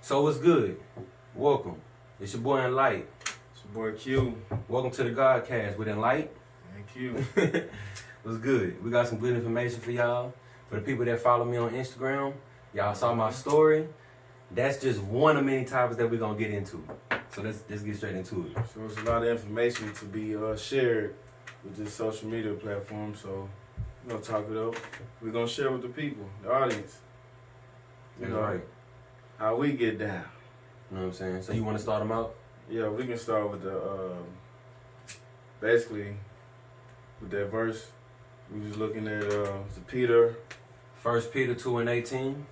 So what's good? Welcome. It's your boy Enlight. It's your boy Q. Welcome to the Godcast with Enlight. Thank you. What's good? We got some good information for y'all. For the people that follow me on Instagram, y'all saw my story. That's just one of many topics that we're gonna get into. So let's get straight into it. So it's a lot of information to be shared with this social media platform. So we're gonna talk it up. We're gonna share with the people, the audience. That's right. How we get down. You know what I'm saying? So you want to start them out? Yeah, we can start with the basically with that verse. We was looking at the Peter. 1 Peter 2:18.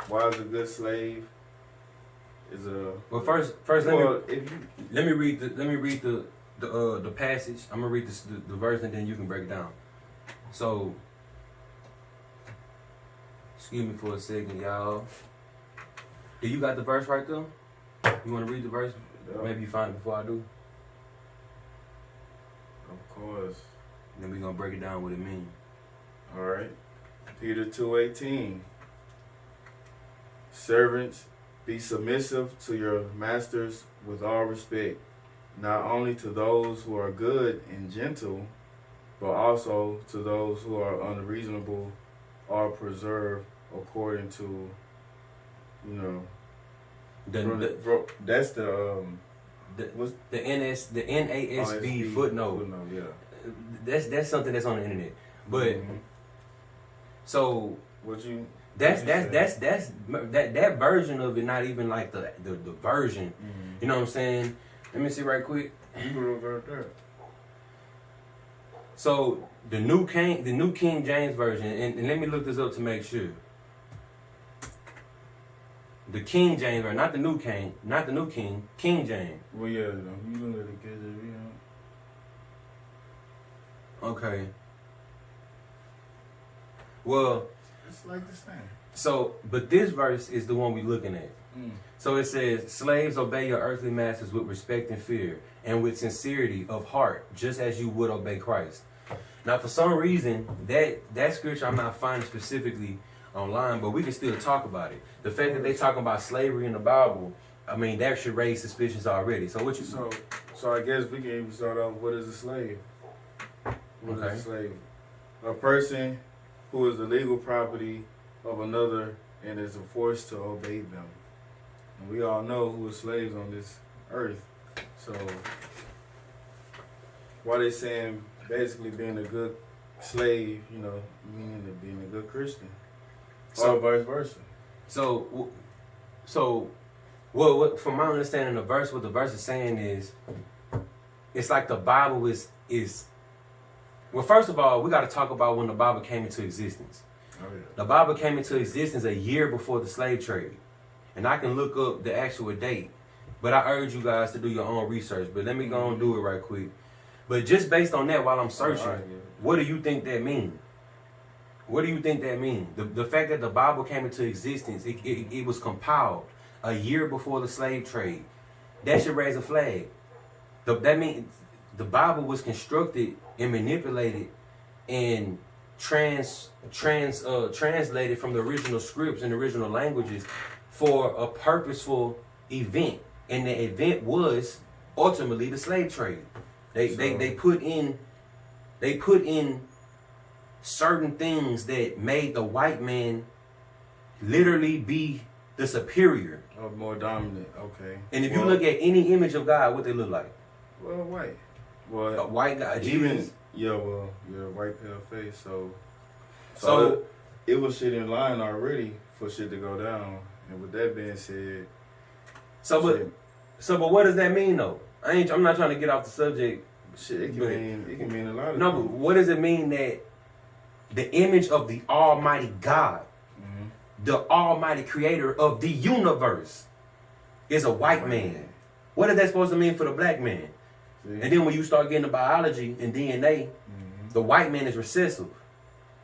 Why is a good slave is a. Well, first let me read the passage. I'm gonna read the verse and then you can break it down. So, excuse me for a second, y'all. Do you got the verse right there? You want to read the verse? Yeah. Maybe you find it before I do. Of course. Then we gonna break it down what it means. All right. Peter 2:18. Servants, be submissive to your masters with all respect, not only to those who are good and gentle, but also to those who are unreasonable or preserved according to, that's the NASB footnote. Yeah. That's something that's on the internet. But so that version of it, not even like the version. You know what I'm saying? Let me see right quick. So the New King James version, and let me look this up to make sure. The King James version, not the New King, King James. Well, yeah, you don't let it get it, Okay. Well, it's like the same. So, but this verse is the one we're looking at. So it says, slaves, obey your earthly masters with respect and fear, and with sincerity of heart, just as you would obey Christ. Now, for some reason, that scripture I'm not finding specifically online, but we can still talk about it. The fact that they talking about slavery in the Bible, I mean, that should raise suspicions already. So what you? So I guess we can even start off. What is a slave? What is Okay. a slave? A person who is the legal property of another and is forced to obey them. And we all know who are slaves on this earth. So why they saying basically being a good slave, meaning being a good Christian. Or vice versa. So what from my understanding of the verse, what the verse is saying is, it's like the Bible is. Well, first of all, we got to talk about when the Bible came into existence. Oh, yeah. The Bible came into existence a year before the slave trade. And I can look up the actual date. But I urge you guys to do your own research. But let me go and do it right quick. But just based on that, while I'm searching, what do you think that means? What do you think that means? The fact that the Bible came into existence, it was compiled a year before the slave trade. That should raise a flag. That means the Bible was constructed and manipulated and translated from the original scripts and original languages for a purposeful event, and the event was ultimately the slave trade. They put in certain things that made the white man literally be the superior. Or more dominant, okay. And if you look at any image of God, what they look like? Well, white. Well, A white guy, Jesus. White pale face. So it was shit in line already for shit to go down. And with that being said, but what does that mean though? I'm not trying to get off the subject. Shit, it can mean a lot of No, things. but what does it mean that the image of the Almighty God, the Almighty Creator of the universe, is a white man? What is that supposed to mean for the black man? See? And then when you start getting to biology and DNA, the white man is recessive.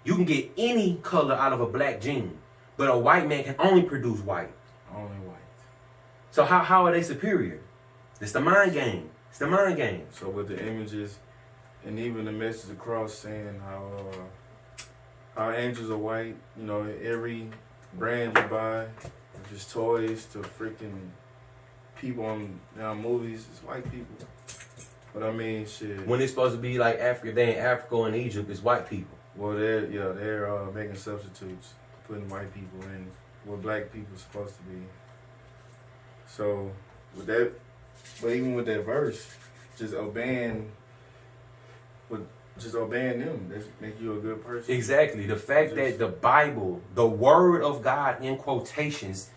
You can get any color out of a black gene, but a white man can only produce white. Only white. So how are they superior? It's the mind game. It's the mind game. So with the images and even the message across saying how angels are white, every brand you buy, if it's toys to freaking people on movies, it's white people. But I mean, shit. When it's supposed to be like Africa, they in Africa and Egypt, it's white people. Well, they're making substitutes, putting white people in what black people are supposed to be. So with that, but even with that verse, just obeying them, that make you a good person. Exactly. The fact that the Bible, the word of God in quotations,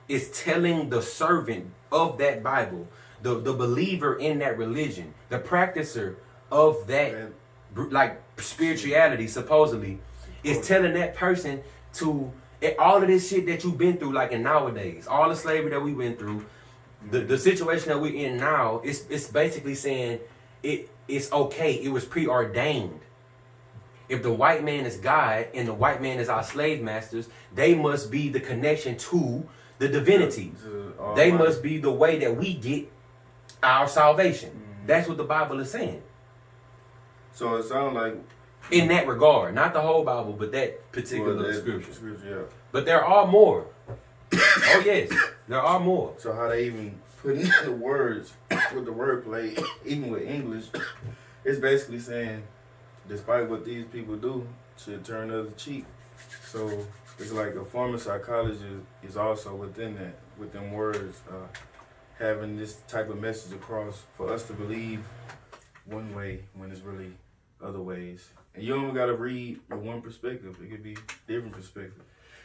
is telling the servant of that Bible, the believer in that religion, the practicer of that like spirituality supposedly, is telling that person to all of this shit that you've been through, like in nowadays, all the slavery that we went through, the situation that we're in now, it's basically saying it's okay. It was preordained. If the white man is God and the white man is our slave masters, they must be the connection to the divinity. They must be the way that we get our salvation. That's what the Bible is saying. So it sounds like, in that regard, not the whole Bible, but that particular scripture. Yeah. But there are more. Oh yes, there are more. So how they even put in the words with the wordplay, even with English, it's basically saying, despite what these people do, should turn the other cheek. So it's like a form of psychology is also within that, with them words, having this type of message across for us to believe one way when it's really other ways. And you don't gotta read with one perspective. It could be different perspective.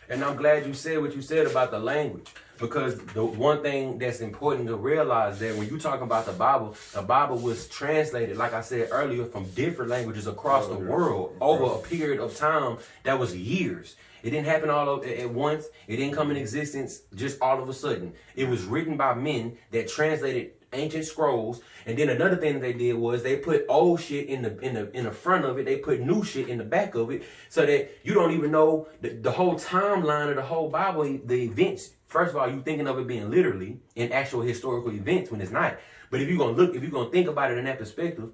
And I'm glad you said what you said about the language, because the one thing that's important to realize that when you talking about the Bible was translated, like I said earlier, from different languages across the world over a period of time that was years. It didn't happen all at once. It didn't come in existence just all of a sudden. It was written by men that translated ancient scrolls, and then another thing that they did was they put old shit in the front of it. They put new shit in the back of it, so that you don't even know the whole timeline of the whole Bible, the events. First of all, you thinking of it being literally in actual historical events when it's not. But if you're gonna think about it in that perspective,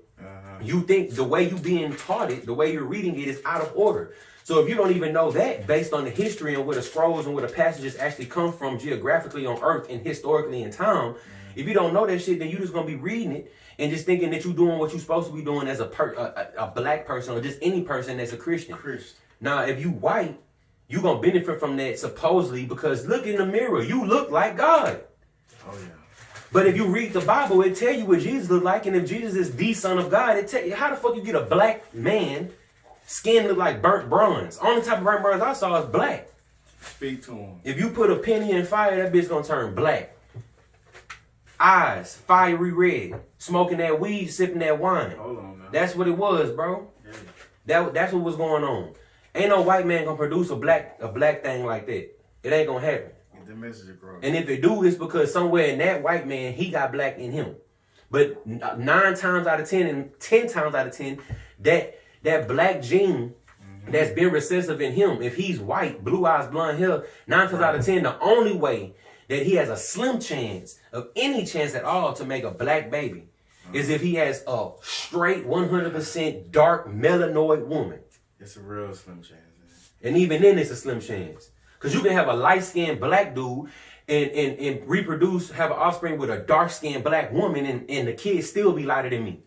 you think the way you being taught it, the way you're reading it, is out of order. So if you don't even know that, based on the history and where the scrolls and where the passages actually come from geographically on earth and historically in time, if you don't know that shit, then you're just going to be reading it and just thinking that you're doing what you're supposed to be doing as a black person or just any person that's a Christian. Now, if you white, you're going to benefit from that supposedly because look in the mirror. You look like God. Oh, yeah. But if you read the Bible, it tell you what Jesus look like. And if Jesus is the Son of God, it tell you how the fuck you get a black man, skin look like burnt bronze. Only type of burnt bronze I saw is black. Speak to him. If you put a penny in fire, that bitch going to turn black. Eyes, fiery red, smoking that weed, sipping that wine. Hold on, man. That's what it was, bro. Yeah. That's what was going on. Ain't no white man gonna produce a black thing like that. It ain't gonna happen. Get the message across. And if it do, it's because somewhere in that white man, he got black in him. But 9 times out of 10 and 10 times out of 10, that black gene that's been recessive in him, if he's white, blue eyes, blonde hair, 9 times out of 10, the only way that he has a slim chance of any chance at all to make a black baby is if he has a straight 100% dark melanoid woman. It's a real slim chance. Man. And even then it's a slim chance. Because you can have a light-skinned black dude and reproduce, have an offspring with a dark-skinned black woman and the kid still be lighter than me.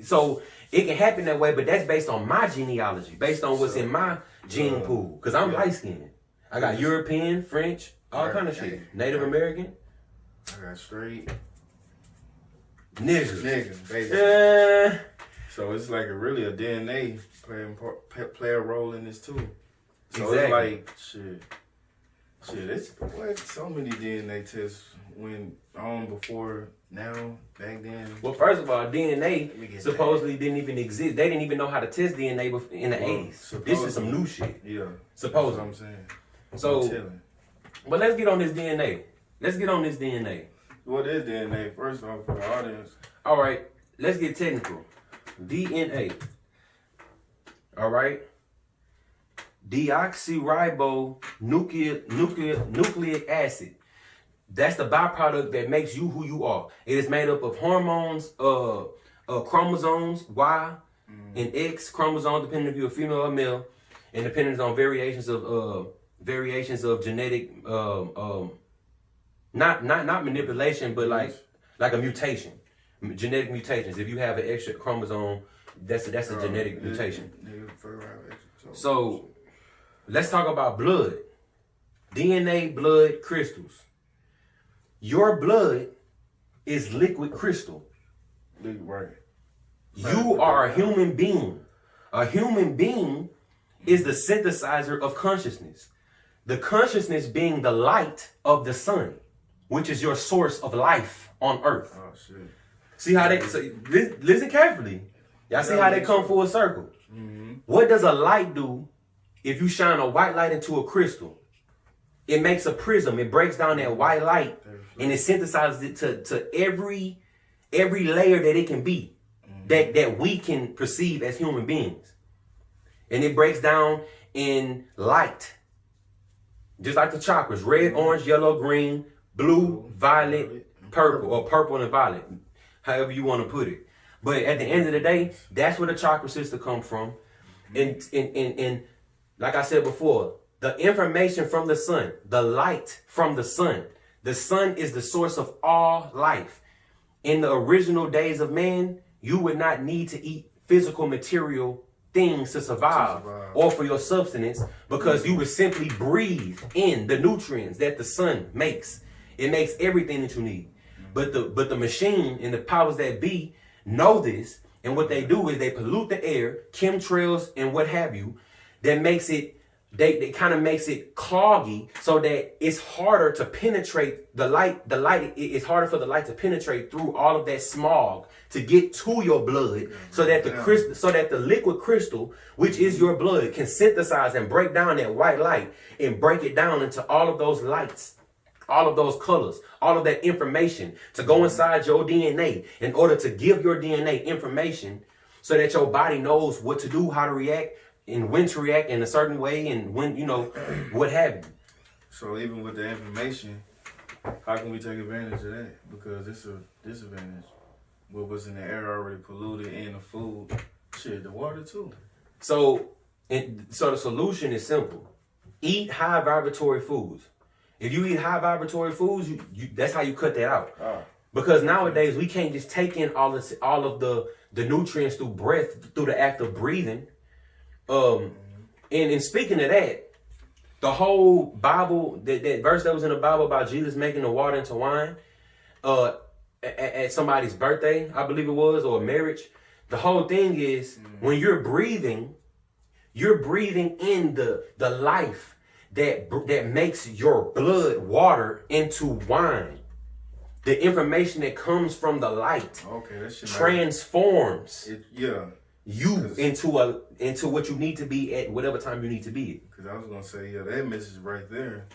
So it can happen that way, but that's based on my genealogy, based on what's in my gene pool. Because I'm light-skinned. I got European, French, all kind of shit. Native American. I got straight. Nigga, basically. So it's like really a DNA play a role in this too. So exactly. It's like shit. It's what so many DNA tests went on before now, back then. Well, first of all, DNA supposedly didn't even exist. They didn't even know how to test DNA in the 80s. This is some new shit. Yeah, supposedly. That's what I'm saying. So, but let's get on this DNA. Let's get on this DNA. What is DNA? First off, for the audience. All right, let's get technical. DNA. All right. Deoxyribonucleic acid. That's the byproduct that makes you who you are. It is made up of hormones, chromosomes, Y and X chromosomes, depending if you're a female or male, and depending on variations of variations of genetic, not manipulation, but like a mutation, genetic mutations. If you have an extra chromosome, that's a genetic mutation. So let's talk about blood, DNA, blood crystals. Your blood is liquid crystal. Right. You are a human being. A human being is the synthesizer of consciousness. The consciousness being the light of the sun, which is your source of life on earth. Oh, shit. See how they, so, listen carefully. Y'all see how they come full circle. Mm-hmm. What does a light do if you shine a white light into a crystal? It makes a prism. It breaks down that white light and it synthesizes it to every layer that it can be, that we can perceive as human beings. And it breaks down in light. Just like the chakras, red, orange, yellow, green, blue, violet, purple, or purple and violet, however you want to put it. But at the end of the day, that's where the chakra system comes from. And like I said before, the information from the sun, the light from the sun is the source of all life. In the original days of man, you would not need to eat physical material things to survive or for your subsistence, because you would simply breathe in the nutrients that the sun makes. It makes everything that you need. But the machine and the powers that be know this, and what they do is they pollute the air, chemtrails and what have you, that makes it, they kind of makes it cloggy, so that it's harder to penetrate the light. It's harder for the light to penetrate through all of that smog to get to your blood, so that the liquid crystal, which is your blood, can synthesize and break down that white light and break it down into all of those lights, all of those colors, all of that information to go inside your DNA in order to give your DNA information so that your body knows what to do, how to react, and when to react in a certain way, and when, what have you. So even with the information, how can we take advantage of that? Because it's a disadvantage. What was in the air already polluted, and the food, shit, the water too. So the solution is simple. Eat high vibratory foods. If you eat high vibratory foods, that's how you cut that out. Because nowadays we can't just take in all of the nutrients through breath, through the act of breathing. And speaking of that, the whole Bible, that verse that was in the Bible about Jesus making the water into wine, at somebody's birthday, I believe it was, or a marriage. The whole thing is when you're breathing in the life that makes your blood water into wine. The information that comes from the light transforms you into what you need to be at whatever time you need to be. Because I was gonna say, that message right there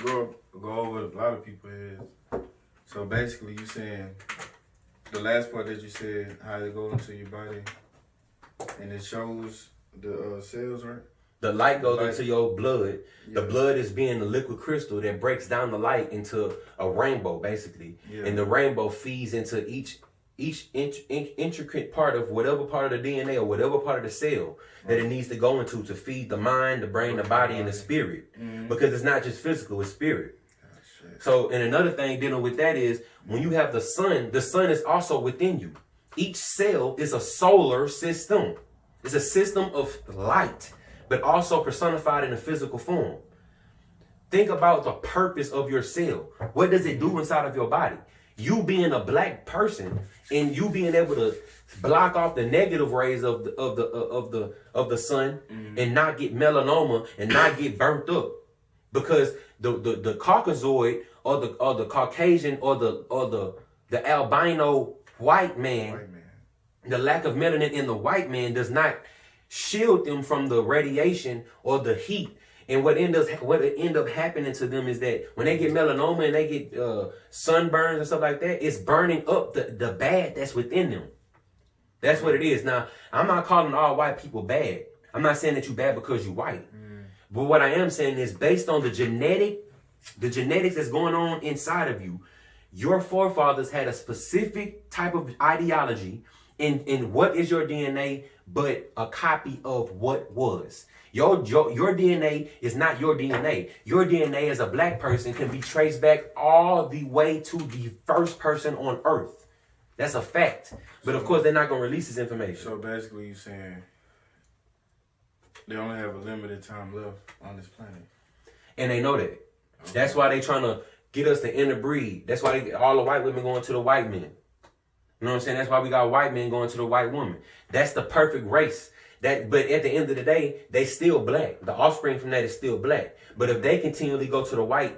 go over what a lot of people heads. So basically, you saying the last part that you said, how it goes into your body, and it shows the cells, right? The light goes into your blood. The blood is being the liquid crystal that breaks down the light into a rainbow, basically. And the rainbow feeds into each intricate part of whatever part of the DNA or whatever part of the cell that it needs to go into to feed the mind, the brain, the body, and the spirit. Because it's not just physical, it's spirit. So, and another thing dealing with that is when you have the sun is also within you. Each cell is a solar system. It's a system of light, but also personified in a physical form. Think about the purpose of your cell. What does it do inside of your body? You being a black person and you being able to block off the negative rays of the sun and not get melanoma and not get burnt up, because the Caucasoid or the Caucasian or the albino white man, the lack of melanin in the white man does not shield them from the radiation or the heat. And what end up happening to them is that when they get melanoma and they get sunburns and stuff like that, it's burning up the bad that's within them. That's what it is. Now, I'm not calling all white people bad. I'm not saying that you're bad because you're white. But what I am saying is, based on the genetics that's going on inside of you, your forefathers had a specific type of ideology in what is your DNA, but a copy of what was. Your DNA is not your DNA. Your DNA as a black person can be traced back all the way to the first person on earth. That's a fact. But of course, they're not going to release this information. So basically, you're saying they only have a limited time left on this planet. And they know that. Okay. That's why they trying to get us to interbreed. That's why all the white women going to the white men. You know what I'm saying? That's why we got white men going to the white woman. That's the perfect race. But at the end of the day, they still black. The offspring from that is still black. But if they continually go to the white,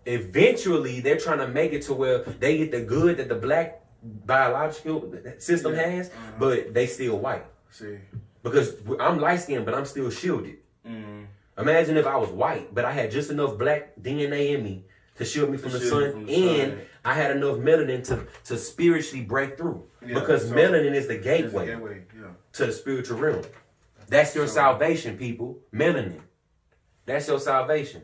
eventually they're trying to make it to where they get the good that the black biological system has, but they still white. See, because I'm light skinned, but I'm still shielded. Imagine if I was white, but I had just enough black DNA in me to shield me from the sun, and I had enough melanin to spiritually break through. Yeah, because melanin is the gateway, to the spiritual realm. That's your salvation, people. Melanin. That's your salvation.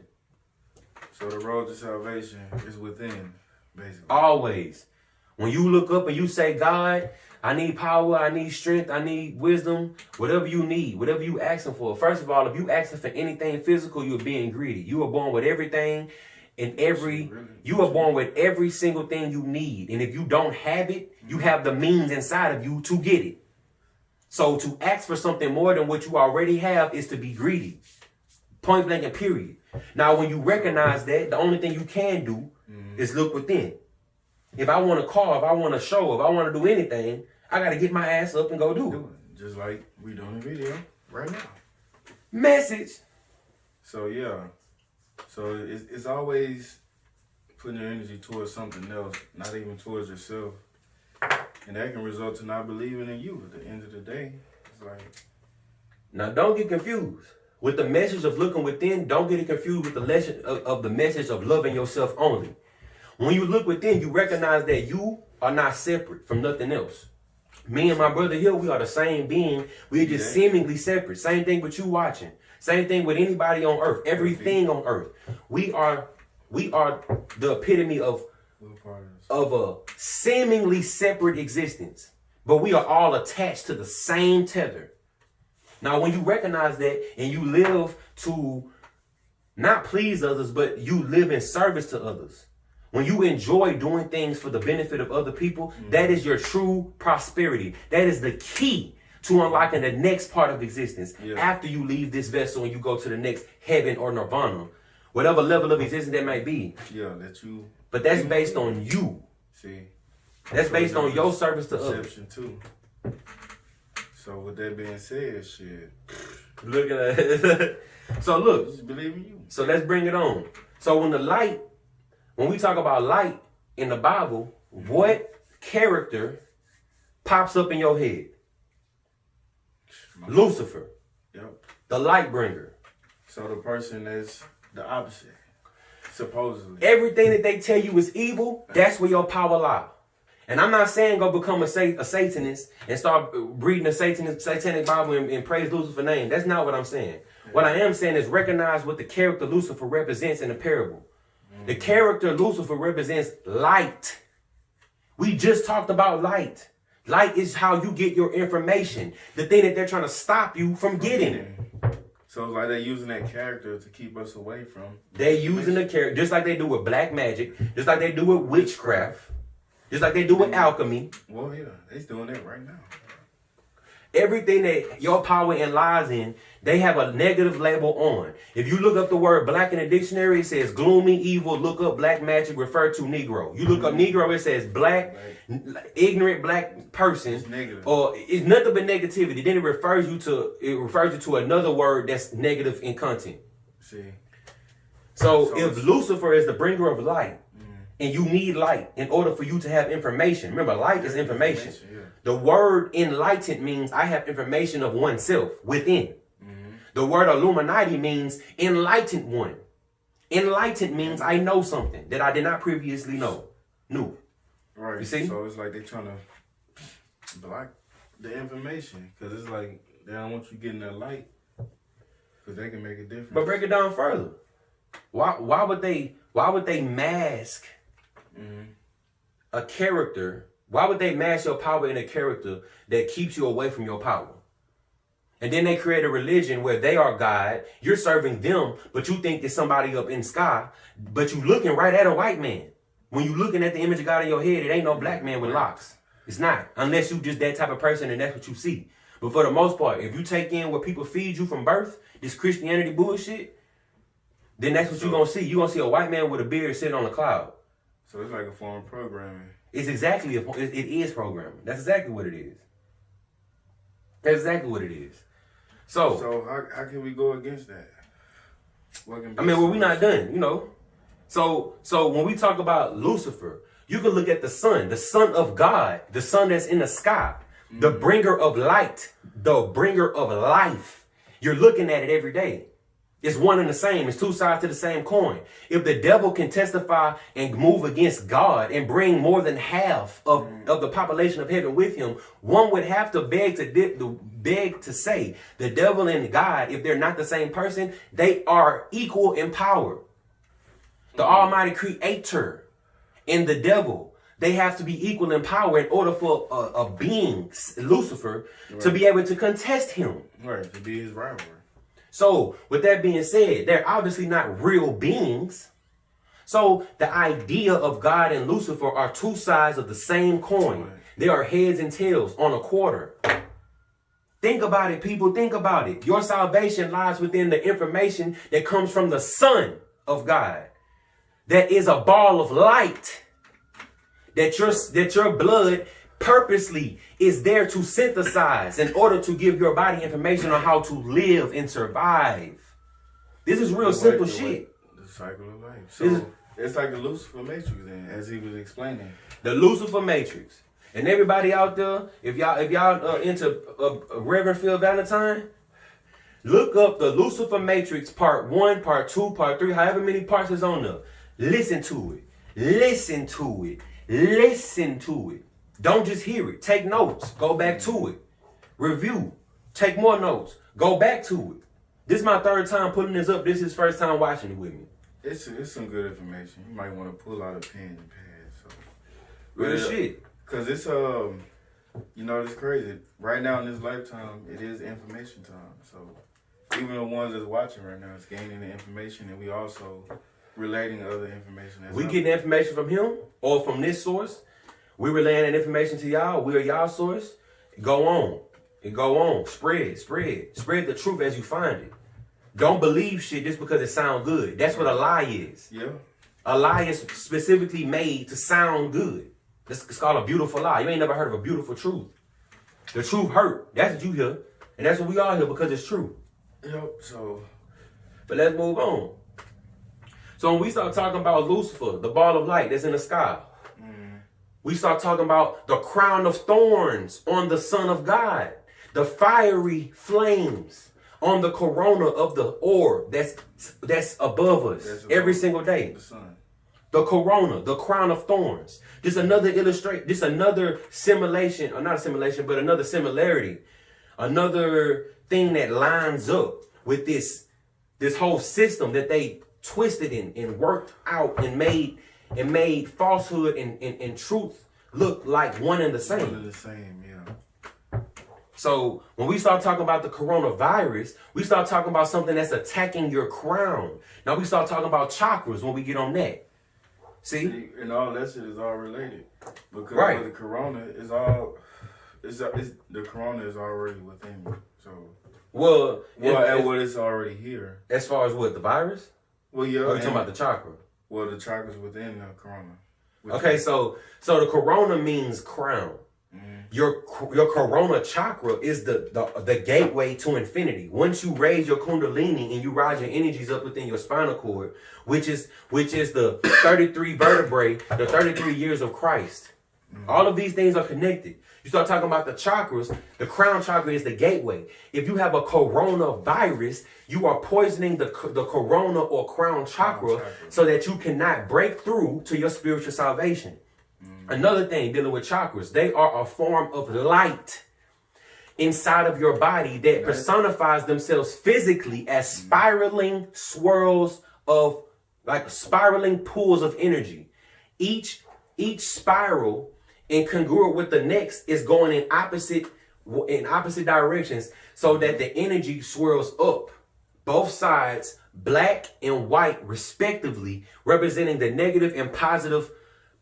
So the road to salvation is within, basically. Always. When you look up and you say, God, I need power, I need strength, I need wisdom, whatever you need, whatever you asking for. First of all, if you asking for anything physical, you're being greedy. You are born with everything and you are born with every single thing you need. And if you don't have it, you have the means inside of you to get it. So to ask for something more than what you already have is to be greedy. Point blank and period. Now, when you recognize that, the only thing you can do is look within. If I want to call, if I want to show, if I want to do anything, I got to get my ass up and go do it. Just like we doing the video right now. Message. So, yeah. So, it's always putting your energy towards something else, not even towards yourself. And that can result to not believing in you at the end of the day. It's like... Now, don't get confused. With the message of looking within, don't get it confused with the lesson of the message of loving yourself only. When you look within, you recognize that you are not separate from nothing else. Me and my brother here, we are the same being. We're just seemingly separate. Same thing with you watching. Same thing with anybody on earth. Everything on earth. We are the epitome of a seemingly separate existence. But we are all attached to the same tether. Now, when you recognize that and you live to not please others, but you live in service to others. When you enjoy doing things for the benefit of other people, that is your true prosperity. That is the key to unlocking the next part of existence after you leave this vessel and you go to the next heaven or nirvana. Whatever level of existence that might be. Yeah, that you... But that's based on you. See? That's based on your service to others. Too. So with that being said, shit. Look at that. So look. Just believe in you. So let's bring it on. So when we talk about light in the Bible, what character pops up in your head? Lucifer. Yep. The light bringer. So the person that's the opposite, supposedly. Everything that they tell you is evil, that's where your power lies. And I'm not saying go become a Satanist and start reading the satanic Bible and praise Lucifer's name. That's not what I'm saying. What I am saying is recognize what the character Lucifer represents in the parable. The character Lucifer represents light. We just talked about light. Light is how you get your information. The thing that they're trying to stop you from getting. So it's like they're using that character to keep us away from. They're using the character, just like they do with black magic, just like they do with witchcraft, just like they do with alchemy. Well, yeah, they're doing that right now. Everything that your power lies in, they have a negative label on. If you look up the word black in the dictionary, it says gloomy, evil. Look up black magic, refer to Negro. You look up Negro, it says black, ignorant black person. It's negative. Or it's nothing but negativity. Then it refers you to another word that's negative in content. See. So if Lucifer is the bringer of light, and you need light in order for you to have information. Remember, light is information. The word enlightened means I have information of oneself within. The word Illuminati means enlightened one. Enlightened means I know something that I did not previously knew. Right. You see? So it's like they're trying to block the information because it's like they don't want you getting that light because they can make a difference. But break it down further. Why would they mask a character? Why would they mask your power in a character that keeps you away from your power? And then they create a religion where they are God. You're serving them, but you think it's somebody up in the sky. But you looking right at a white man. When you looking at the image of God in your head, it ain't no black man with locks. It's not. Unless you just that type of person and that's what you see. But for the most part, if you take in what people feed you from birth, this Christianity bullshit, then that's what you're going to see. You're going to see a white man with a beard sitting on a cloud. So it's like a form of programming. It's exactly, it is programming. That's exactly what it is. That's exactly what it is. So how can we go against that? We're not done, you know. So when we talk about Lucifer, you can look at the son of God, the sun that's in the sky, the bringer of light, the bringer of life. You're looking at it every day. It's one and the same. It's two sides to the same coin. If the devil can testify and move against God and bring more than half of the population of heaven with him, one would have to beg to say the devil and God, if they're not the same person, they are equal in power. The Almighty Creator and the devil, they have to be equal in power in order for a being, Lucifer, to be able to contest him. Right, to be his rival. So, with that being said, they're obviously not real beings. So, the idea of God and Lucifer are two sides of the same coin. They are heads and tails on a quarter. Think about it, people. Think about it. Your salvation lies within the information that comes from the Son of God. That is a ball of light. That your blood purposely is there to synthesize in order to give your body information on how to live and survive. This is real simple shit. The cycle of life. So it's like the Lucifer Matrix then, as he was explaining. The Lucifer Matrix. And everybody out there, if y'all into Reverend Phil Valentine, look up the Lucifer Matrix part 1, part 2, part 3, however many parts is on there. Listen to it. Listen to it. Listen to it. Don't just hear it. Take notes. Go back to it. Review. Take more notes. Go back to it. This is my third time putting this up. This is his first time watching it with me. It's some good information. You might want to pull out a pen and pad. So. Real shit. Because it's, it's crazy. Right now in this lifetime, it is information time. So even the ones that's watching right now is gaining the information, and we also relating other information. We getting information from him or from this source. We relaying that information to y'all. We are y'all source. Go on. And go on. Spread the truth as you find it. Don't believe shit just because it sounds good. That's what a lie is. Yeah. A lie is specifically made to sound good. It's called a beautiful lie. You ain't never heard of a beautiful truth. The truth hurt. That's what you hear. And that's what we all hear because it's true. Yep. So. But let's move on. So when we start talking about Lucifer, the ball of light that's in the sky, we start talking about the crown of thorns on the Son of God, the fiery flames on the corona of the orb that's above us every single day. The sun. The corona, the crown of thorns. Just another another simulation, or not a simulation, but another similarity. Another thing that lines up with this whole system that they twisted and worked out and made falsehood and truth look like one and the same. One and the same, yeah. So when we start talking about the coronavirus, we start talking about something that's attacking your crown. Now we start talking about chakras when we get on that. See? And all that shit is all related. Because right. The corona is all, the corona is already within you. So. Well, it's already here. As far as what, the virus? Well, yeah. Or are you talking about the chakra? Well, the chakra's within the corona. Okay, so the corona means crown. Your corona chakra is the gateway to infinity. Once you raise your kundalini and you rise your energies up within your spinal cord, which is the 33 vertebrae, the 33 years of Christ. All of these things are connected. You start talking about the chakras, the crown chakra is the gateway. If you have a coronavirus, you are poisoning the corona or crown chakra so that you cannot break through to your spiritual salvation. Another thing dealing with chakras, they are a form of light inside of your body that personifies themselves physically as spiraling swirls of, like spiraling pools of energy. Each spiral, incongruent with the next, is going in opposite in opposite directions so that the energy swirls up. Both sides, black and white respectively, representing the negative and positive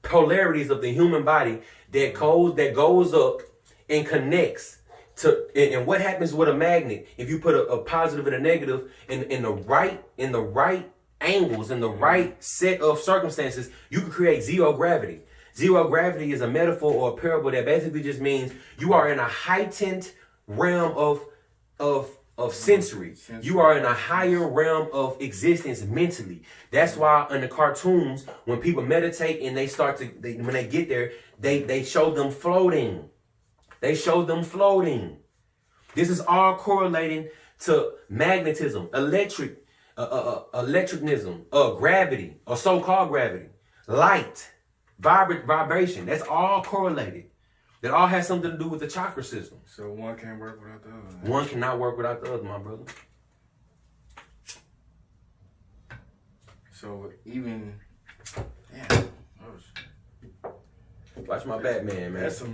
polarities of the human body that goes up and connects to. And what happens with a magnet if you put a positive and a negative in the right angles, in the right set of circumstances, you can create zero gravity. Zero gravity is a metaphor or a parable that basically just means you are in a heightened realm of sensory. You are in a higher realm of existence mentally. That's why in the cartoons, when people meditate and when they get there, they show them floating. They show them floating. This is all correlating to magnetism, electricism, gravity, or so-called gravity, light, vibration. That's all correlated. That all has something to do with the chakra system. So one can't work without the other. One cannot work without the other, my brother. So even, damn, watch my Batman, man. That's some.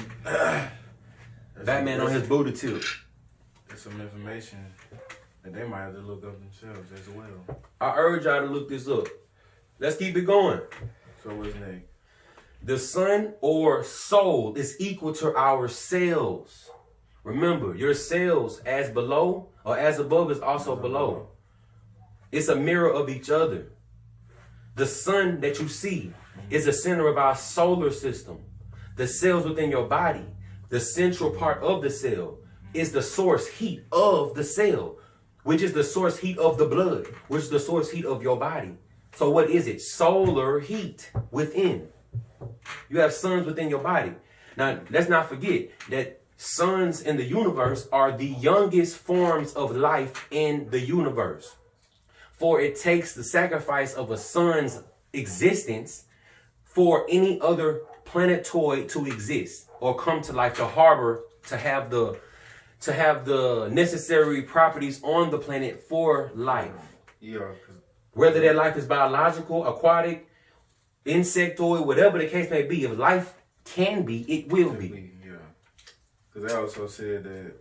Batman on his booty tip. There's some information that they might have to look up themselves as well. I urge y'all to look this up. Let's keep it going. So what's next? The sun or soul is equal to our cells. Remember, your cells as below or as above is also below. It's a mirror of each other. The sun that you see is the center of our solar system. The cells within your body, the central part of the cell, is the source heat of the cell, which is the source heat of the blood, which is the source heat of your body. So what is it? Solar heat within. You have suns within your body. Now, let's not forget that suns in the universe are the youngest forms of life in the universe. For it takes the sacrifice of a sun's existence for any other planetoid to exist or come to life, to harbor, to have the necessary properties on the planet for life. Yeah. Whether that life is biological, aquatic, insectoid, whatever the case may be, if life can be, it will be. Yeah. Because they also said that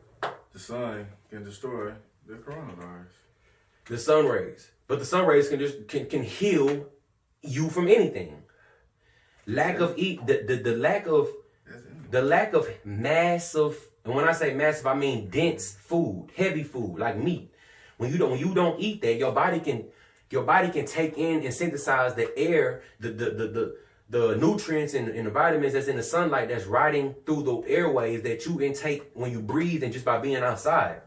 the sun can destroy the coronavirus. The sun rays. But the sun rays can heal you from anything. Lack of the lack of massive, and when I say massive, I mean dense food, heavy food, like meat. When you don't eat that, your body can take in and synthesize the air, the nutrients and the vitamins that's in the sunlight that's riding through the airways that you intake when you breathe and just by being outside.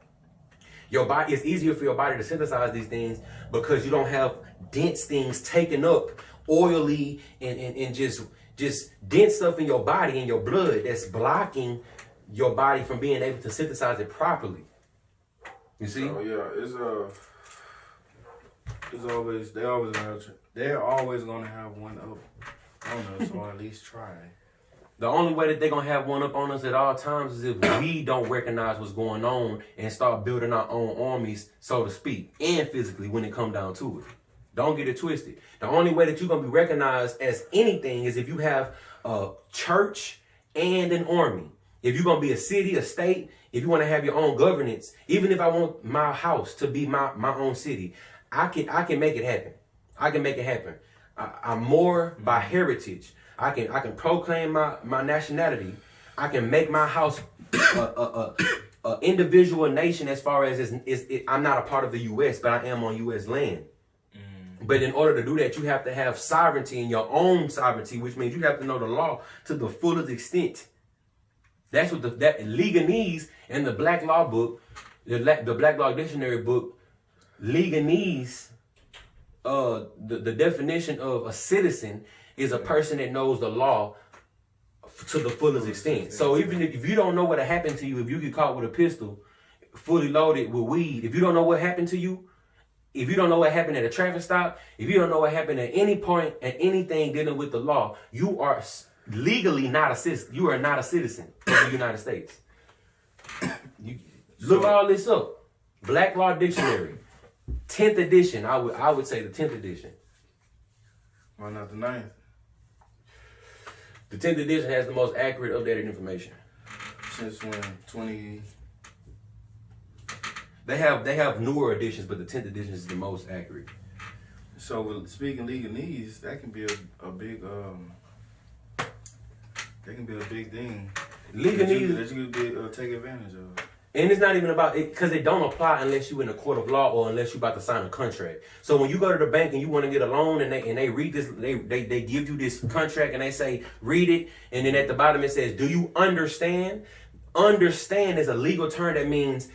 Your body, it's easier for your body to synthesize these things because you don't have dense things taken up, oily and just dense stuff in your body and your blood that's blocking your body from being able to synthesize it properly. You see? Oh yeah, they're always gonna have one up on us, or at least try. The only way that they're going to have one up on us at all times is if we don't recognize what's going on and start building our own armies, so to speak, and physically when it comes down to it. Don't get it twisted. The only way that you're going to be recognized as anything is if you have a church and an army. If you're going to be a city, a state, if you want to have your own governance, even if I want my house to be my own city, I can make it happen. I can make it happen. I'm more by heritage. I can proclaim my nationality. I can make my house a individual nation as far as I'm not a part of the U.S., but I am on U.S. land. But in order to do that, you have to have sovereignty in your own sovereignty, which means you have to know the law to the fullest extent. That's what that legalese in the Black Law book, the Black Law Dictionary book, legalese, the definition of a citizen is a person that knows the law to the fullest extent. So even if you don't know what happened to you, if you get caught with a pistol, fully loaded with weed, if you don't know what happened to you, if you don't know what happened at a traffic stop, if you don't know what happened at any point, at anything dealing with the law, you are legally not a citizen. You are not a citizen of the United States. Look all this up. Black Law Dictionary, 10th edition. I would say the 10th edition. Why not the 9th? The 10th edition has the most accurate, updated information. since when? 20. They have newer editions, but the 10th edition is the most accurate. So with speaking legalese, that can be a big that can be a big thing. Legalese that you could take advantage of. And it's not even about it because it don't apply unless you in a court of law or unless you about to sign a contract. So when you go to the bank and you want to get a loan and they read this, they give you this contract and they say read it, and then at the bottom it says, do you understand? Understand is a legal term that means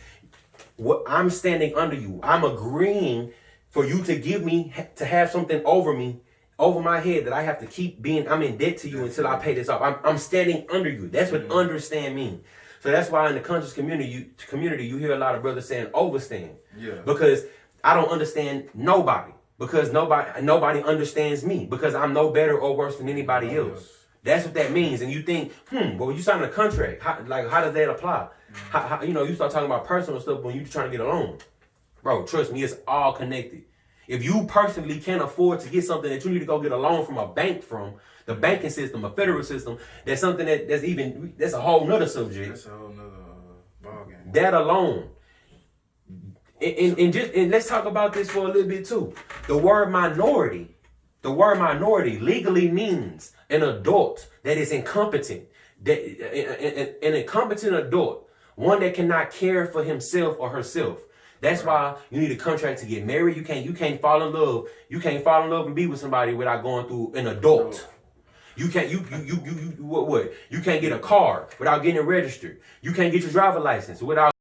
what I'm standing under you. I'm agreeing for you to give me to have something over me. Over my head that I have to keep being, I'm in debt to you until I pay this off. I'm standing under you. That's what understand means. So that's why in the conscious community, you hear a lot of brothers saying overstand. Yeah. Because I don't understand nobody. Because nobody understands me. Because I'm no better or worse than anybody else. That's what that means. And you think, well, you sign a contract. How does that apply? How, you start talking about personal stuff when you're trying to get a loan. Bro, trust me, it's all connected. If you personally can't afford to get something that you need to go get a loan from a bank from, the banking system, a federal system, that's something that's a whole nother subject. That's a whole nother ballgame. That alone. And let's talk about this for a little bit too. The word minority legally means an adult that is incompetent. An incompetent adult, one that cannot care for himself or herself. That's why you need a contract to get married. You can't fall in love. You can't fall in love and be with somebody without going through an adult. You can't what? You can't get a car without getting it registered. You can't get your driver's license without